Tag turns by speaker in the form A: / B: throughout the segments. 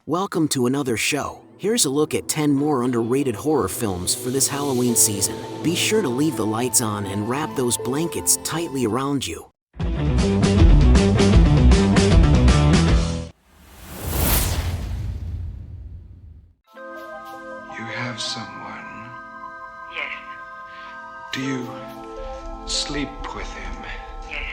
A: Welcome to another show. Here's a look at 10 more underrated horror films for this Halloween season. Be sure to leave the lights on and wrap those blankets tightly around you.
B: You have someone.
C: Yes.
B: Do you sleep with him?
C: Yes.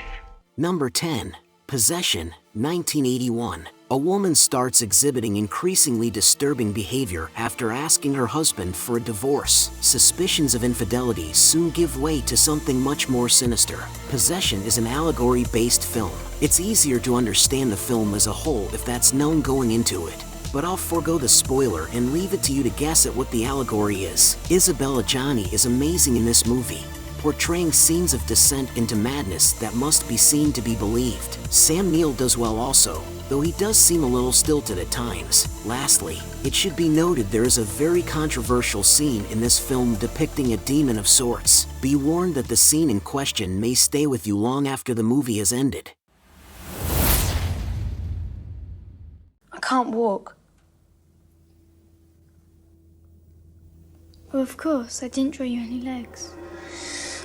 A: Number 10. Possession, 1981. A woman starts exhibiting increasingly disturbing behavior after asking her husband for a divorce. Suspicions of infidelity soon give way to something much more sinister. Possession is an allegory-based film. It's easier to understand the film as a whole if that's known going into it. But I'll forego the spoiler and leave it to you to guess at what the allegory is. Isabella Gianni is amazing in this movie, portraying scenes of descent into madness that must be seen to be believed. Sam Neill does well also, though he does seem a little stilted at times. Lastly, it should be noted there is a very controversial scene in this film depicting a demon of sorts. Be warned that the scene in question may stay with you long after the movie has ended.
D: I can't walk. Well, of course, I didn't draw you any legs.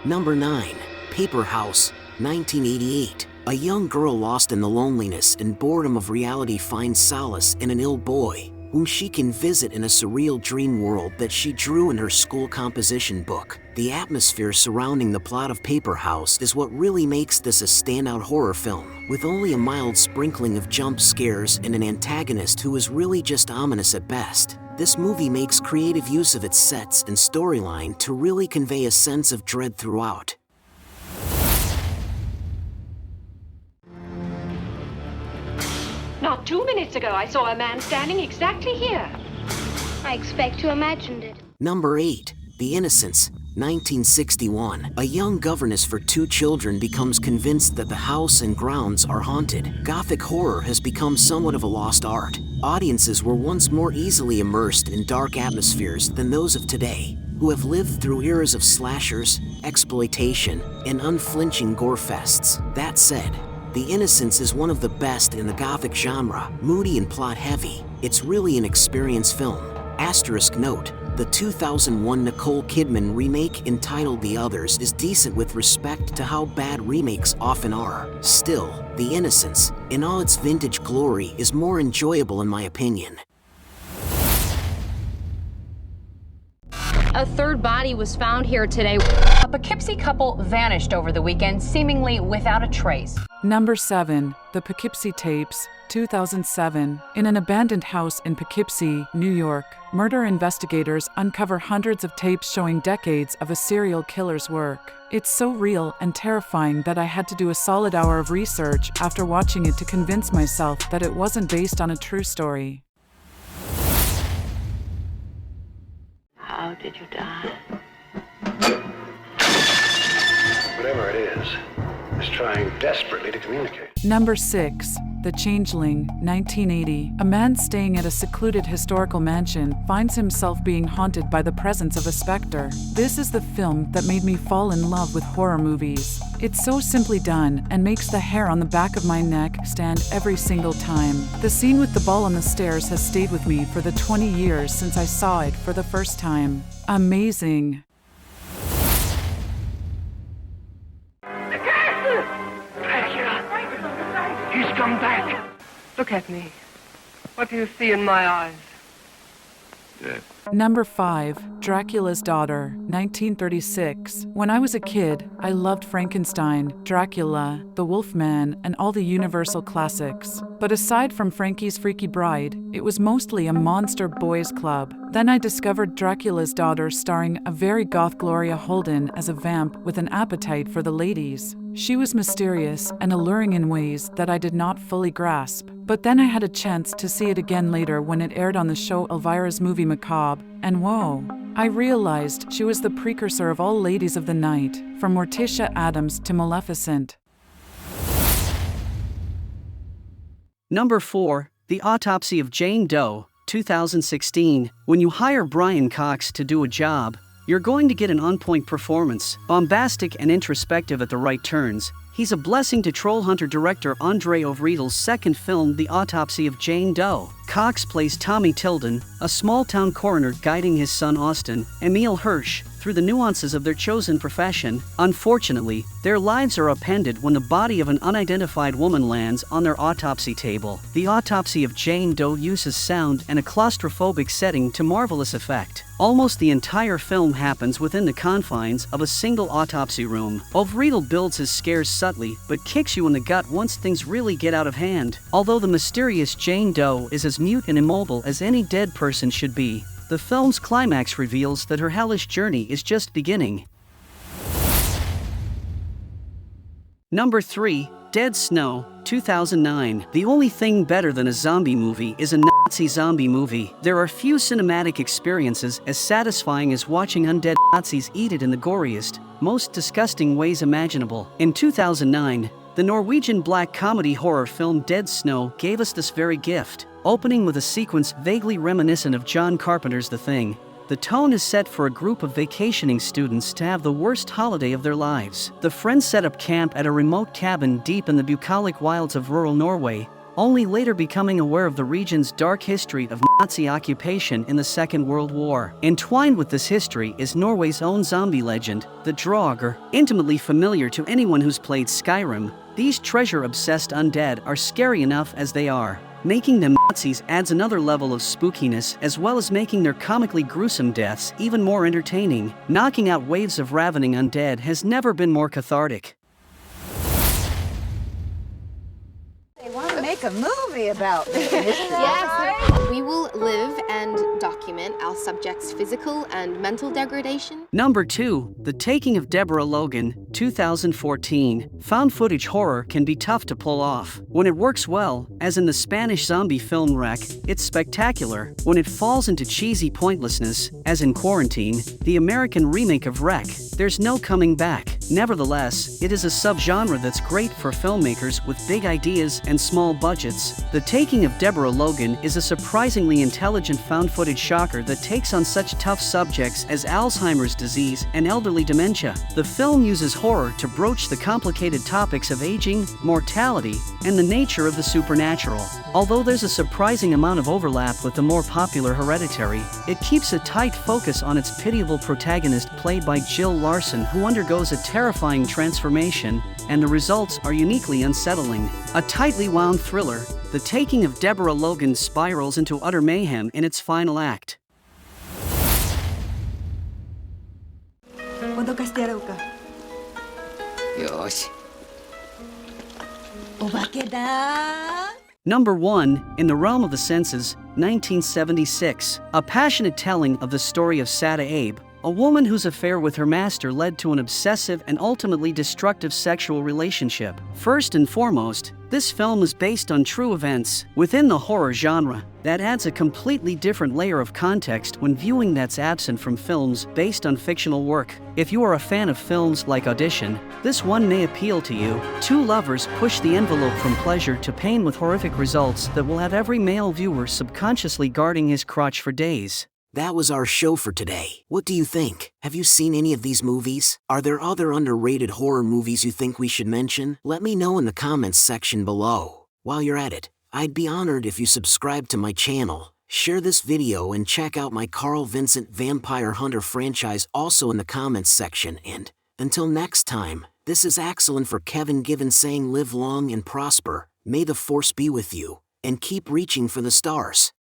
A: Number 9. Paperhouse, 1988. A young girl lost in the loneliness and boredom of reality finds solace in an ill boy, whom she can visit in a surreal dream world that she drew in her school composition book. The atmosphere surrounding the plot of Paperhouse is what really makes this a standout horror film, with only a mild sprinkling of jump scares and an antagonist who is really just ominous at best. This movie makes creative use of its sets and storyline to really convey a sense of dread throughout.
E: Not 2 minutes ago, I saw a man standing exactly here.
F: I expect you imagined it.
A: Number 8. The Innocence, 1961. A young governess for 2 children becomes convinced that the house and grounds are haunted. Gothic horror has become somewhat of a lost art. Audiences were once more easily immersed in dark atmospheres than those of today, who have lived through eras of slashers, exploitation, and unflinching gore fests. That said, The Innocence is one of the best in the Gothic genre, moody and plot-heavy. It's really an experience film. Asterisk note, the 2001 Nicole Kidman remake entitled The Others is decent with respect to how bad remakes often are. Still, The Innocence, in all its vintage glory, is more enjoyable in my opinion.
G: A third body was found here today.
H: A Poughkeepsie couple vanished over the weekend, seemingly without a trace.
I: Number 7. The Poughkeepsie Tapes, 2007. In an abandoned house in Poughkeepsie, New York, murder investigators uncover hundreds of tapes showing decades of a serial killer's work. It's so real and terrifying that I had to do a solid hour of research after watching it to convince myself that it wasn't based on a true story.
C: How did you die?
J: Whatever it is trying desperately to communicate.
I: Number 6. The Changeling, 1980. A man staying at a secluded historical mansion finds himself being haunted by the presence of a specter. This is the film that made me fall in love with horror movies. It's so simply done and makes the hair on the back of my neck stand every single time. The scene with the ball on the stairs has stayed with me for the 20 years since I saw it for the first time. Amazing.
C: He's come back. Look at me. What do you see in my eyes?
B: Dead.
I: Number 5. Dracula's Daughter, 1936. When I was a kid, I loved Frankenstein, Dracula, the Wolfman, and all the Universal classics. But aside from Frankie's Freaky Bride, it was mostly a monster boys' club. Then I discovered Dracula's Daughter starring a very goth Gloria Holden as a vamp with an appetite for the ladies. She was mysterious and alluring in ways that I did not fully grasp. But then I had a chance to see it again later when it aired on the show Elvira's Movie Macabre, and whoa, I realized she was the precursor of all ladies of the night, from Morticia Addams to Maleficent.
K: Number 4. The Autopsy of Jane Doe, 2016. When you hire Brian Cox to do a job, you're going to get an on-point performance, bombastic and introspective at the right turns, He's a blessing to troll hunter director André Ovredal's second film, The Autopsy of Jane Doe. Cox plays Tommy Tilden, a small-town coroner guiding his son Austin, Emil Hirsch, through the nuances of their chosen profession. Unfortunately, their lives are upended when the body of an unidentified woman lands on their autopsy table. The Autopsy of Jane Doe uses sound and a claustrophobic setting to marvelous effect. Almost the entire film happens within the confines of a single autopsy room. Ovredal builds his scares subtly, but kicks you in the gut once things really get out of hand. Although the mysterious Jane Doe is as mute and immobile as any dead person should be, the film's climax reveals that her hellish journey is just beginning. Number 3. Dead Snow, 2009. The only thing better than a zombie movie is a Nazi zombie movie. There are few cinematic experiences as satisfying as watching undead Nazis eat it in the goriest, most disgusting ways imaginable. In 2009, the Norwegian black comedy horror film Dead Snow gave us this very gift, opening with a sequence vaguely reminiscent of John Carpenter's The Thing. The tone is set for a group of vacationing students to have the worst holiday of their lives. The friends set up camp at a remote cabin deep in the bucolic wilds of rural Norway, only later becoming aware of the region's dark history of Nazi occupation in the Second World War. Entwined with this history is Norway's own zombie legend, the Draugr. Intimately familiar to anyone who's played Skyrim, these treasure-obsessed undead are scary enough as they are. Making them Nazis adds another level of spookiness, as well as making their comically gruesome deaths even more entertaining. Knocking out waves of ravening undead has never been more cathartic.
L: They want to make a movie about this.
M: Yes, we will live and document our subjects' physical and mental degradation.
K: Number 2. The Taking of Deborah, Logan, 2014. Found footage horror can be tough to pull off. When it works well, as in the Spanish zombie film Wreck, it's spectacular. When it falls into cheesy pointlessness, as in Quarantine, the American remake of Wreck, there's no coming back. Nevertheless, it is a subgenre that's great for filmmakers with big ideas and small budgets. The Taking of Deborah, Logan is a surprisingly intelligent found footage shocker that takes on such tough subjects as Alzheimer's disease and elderly dementia. The film uses horror to broach the complicated topics of aging, mortality, and the nature of the supernatural. Although there's a surprising amount of overlap with the more popular Hereditary, it keeps a tight focus on its pitiable protagonist played by Jill Larson, who undergoes a terrifying transformation, and the results are uniquely unsettling. A tightly wound thriller, The Taking of Deborah, Logan spirals into utter mayhem in its final act. Number 1. In the Realm of the Senses, 1976. A passionate telling of the story of Sada Abe, a woman whose affair with her master led to an obsessive and ultimately destructive sexual relationship. First and foremost, this film is based on true events within the horror genre. That adds a completely different layer of context when viewing that's absent from films based on fictional work. If you are a fan of films like Audition, this one may appeal to you. Two lovers push the envelope from pleasure to pain with horrific results that will have every male viewer subconsciously guarding his crotch for days.
A: That was our show for today. What do you think? Have you seen any of these movies? Are there other underrated horror movies you think we should mention? Let me know in the comments section below. While you're at it, I'd be honored if you subscribe to my channel, share this video, and check out my Carl Vincent Vampire Hunter franchise also in the comments section. And until next time, this is Axelin for Kevin Given saying live long and prosper, may the force be with you, and keep reaching for the stars.